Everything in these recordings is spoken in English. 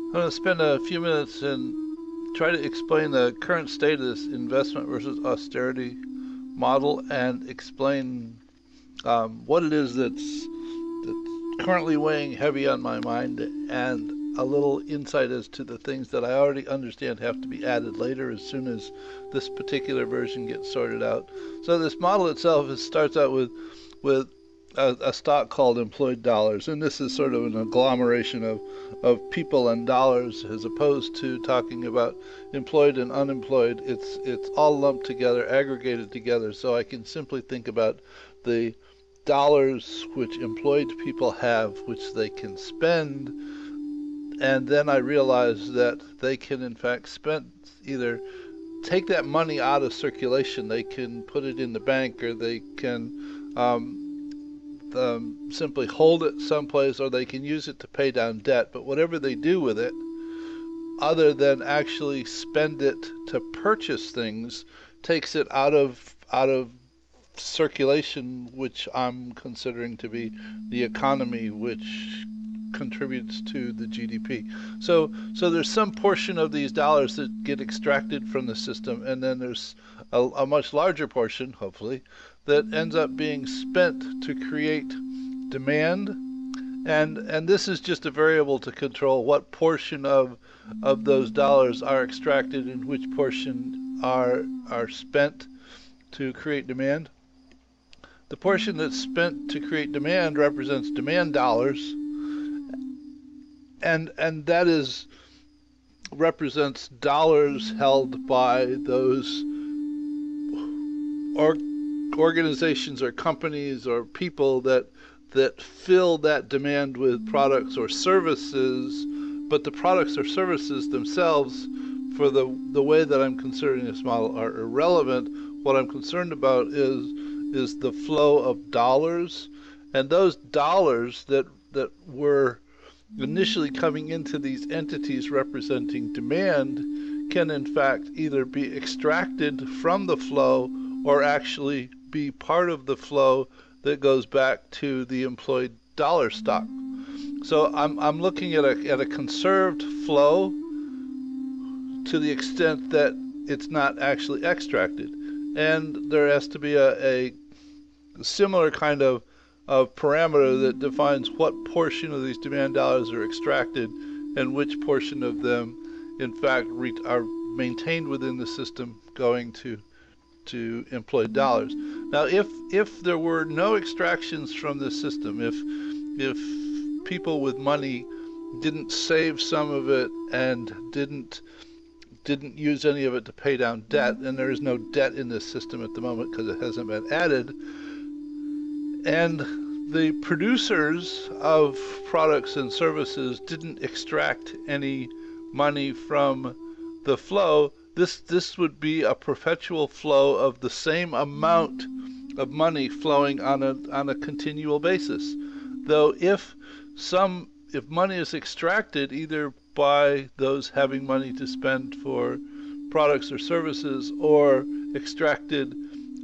I'm going to spend a few minutes and try to explain the current state of this investment versus austerity model and explain what it is that's currently weighing heavy on my mind and a little insight as to the things that I already understand have to be added later as soon as this particular version gets sorted out. So this model itself starts out with a stock called employed dollars, and this is sort of an agglomeration of people and dollars as opposed to talking about employed and unemployed. It's all lumped together, aggregated together, so I can simply think about the dollars which employed people have, which they can spend, and then I realize that they can in fact spend either take that money out of circulation, they can put it in the bank, or they can simply hold it someplace, or they can use it to pay down debt. But whatever they do with it, other than actually spend it to purchase things, takes it out of circulation, which I'm considering to be the economy, which contributes to the GDP. So there's some portion of these dollars that get extracted from the system, and then there's a much larger portion, hopefully, that ends up being spent to create demand. And this is just a variable to control what portion of those dollars are extracted and which portion are spent to create demand. The portion that's spent to create demand represents demand dollars, and that is represents dollars held by those or organizations or companies or people that fill that demand with products or services, but the products or services themselves, for the way that I'm considering this model, are irrelevant. What I'm concerned about is the flow of dollars, and those dollars that were initially coming into these entities representing demand can in fact either be extracted from the flow or actually be part of the flow that goes back to the employed dollar stock. So I'm looking at a conserved flow to the extent that it's not actually extracted, and there has to be a similar kind of parameter that defines what portion of these demand dollars are extracted and which portion of them in fact are maintained within the system going to employed dollars. Now, if there were no extractions from this system, if people with money didn't save some of it and didn't use any of it to pay down debt, and there is no debt in this system at the moment because it hasn't been added, and the producers of products and services didn't extract any money from the flow, this would be a perpetual flow of the same amount of money flowing on a continual basis. Though if money is extracted either by those having money to spend for products or services, or extracted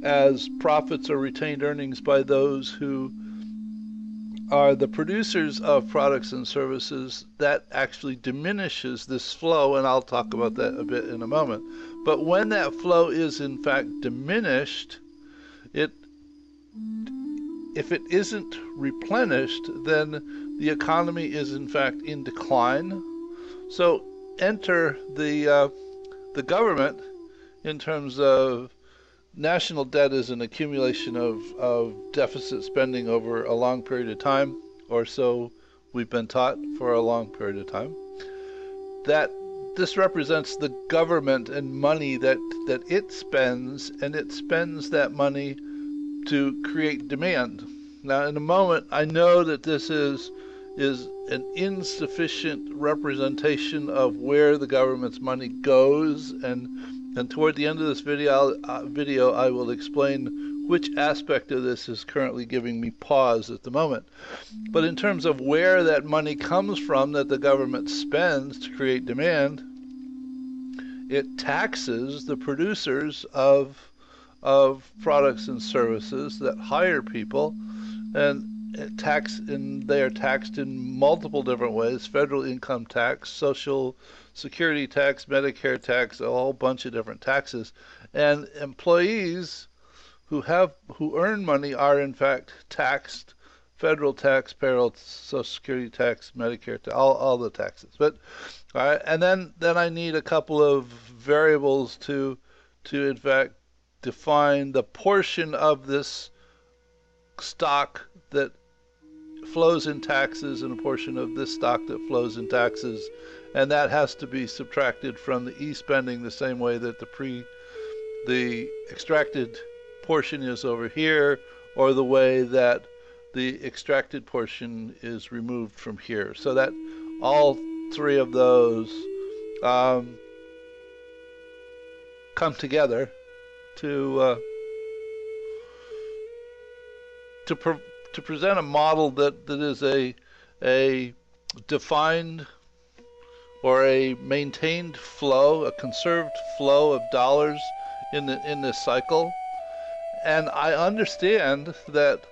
as profits or retained earnings by those who are the producers of products and services, that actually diminishes this flow, and I'll talk about that a bit in a moment. But when that flow is in fact diminished, if it isn't replenished, then the economy is in fact in decline. So enter the government in terms of national debt is an accumulation of deficit spending over a long period of time, or so we've been taught for a long period of time. That this represents the government and money that it spends, and it spends that money to create demand. Now, in a moment, I know that this is an insufficient representation of where the government's money goes, and toward the end of this video I will explain which aspect of this is currently giving me pause at the moment. But in terms of where that money comes from that the government spends to create demand, it taxes the producers of products and services that hire people, and they are taxed in multiple different ways: federal income tax, social security tax, Medicare tax, a whole bunch of different taxes. And employees who earn money are in fact taxed: federal tax, payroll, social security tax, Medicare, all the taxes. But all right, and then I need a couple of variables to in fact define the portion of this stock that flows in taxes and a portion of this stock that flows in taxes, and that has to be subtracted from the e-spending the same way that the extracted portion is over here, or the way that the extracted portion is removed from here. So that all three of those come together to present a model that is a defined or a maintained flow, a conserved flow of dollars in this cycle. And I understand that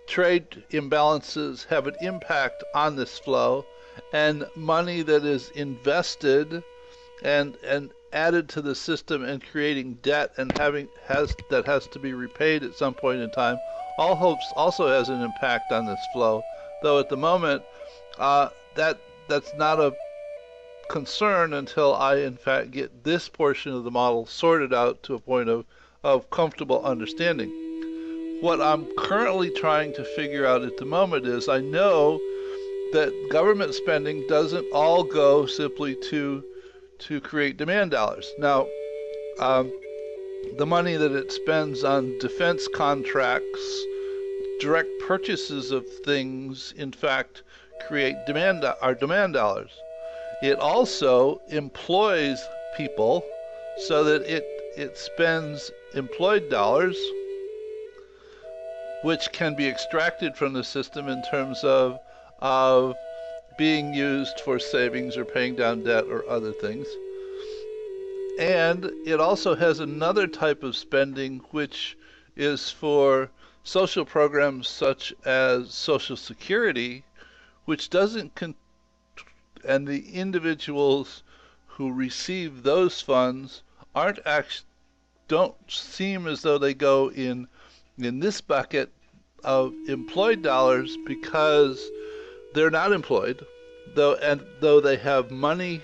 trade imbalances have an impact on this flow, and money that is invested and added to the system and creating debt and that has to be repaid at some point in time also has an impact on this flow. Though at the moment that's not a concern until I in fact get this portion of the model sorted out to a point of comfortable understanding. What I'm currently trying to figure out at the moment is, I know that government spending doesn't all go simply to create demand dollars. Now, the money that it spends on defense contracts, direct purchases of things, in fact, create demand dollars. It also employs people so that it spends employed dollars, which can be extracted from the system in terms of being used for savings or paying down debt or other things. And it also has another type of spending, which is for social programs such as Social Security, which doesn't and the individuals who receive those funds don't seem as though they go in this bucket of employed dollars, because they're not employed, though they have money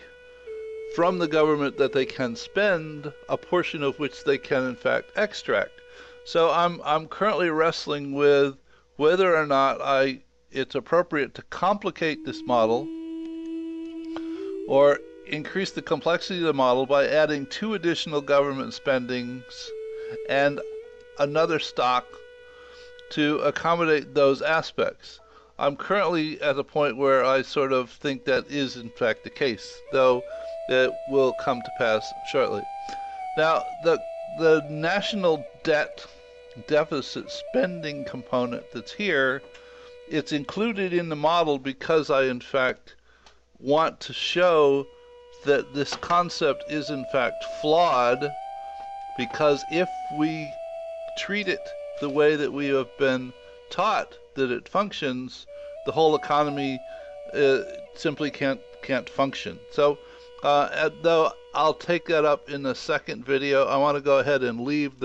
from the government that they can spend, a portion of which they can in fact extract. So I'm currently wrestling with whether or not it's appropriate to complicate this model or increase the complexity of the model by adding 2 additional government spendings and another stock to accommodate those aspects. I'm currently at a point where I sort of think that is in fact the case, though it will come to pass shortly. Now, the national debt deficit spending component that's here, it's included in the model because I in fact want to show that this concept is in fact flawed, because if we treat it the way that we have been taught that it functions, the whole economy simply can't function. So though I'll take that up in the second video, I want to go ahead and leave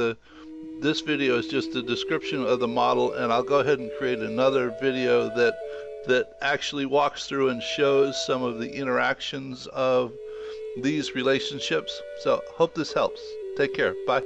this video is just a description of the model, and I'll go ahead and create another video that actually walks through and shows some of the interactions of these relationships. So hope this helps. Take care. Bye.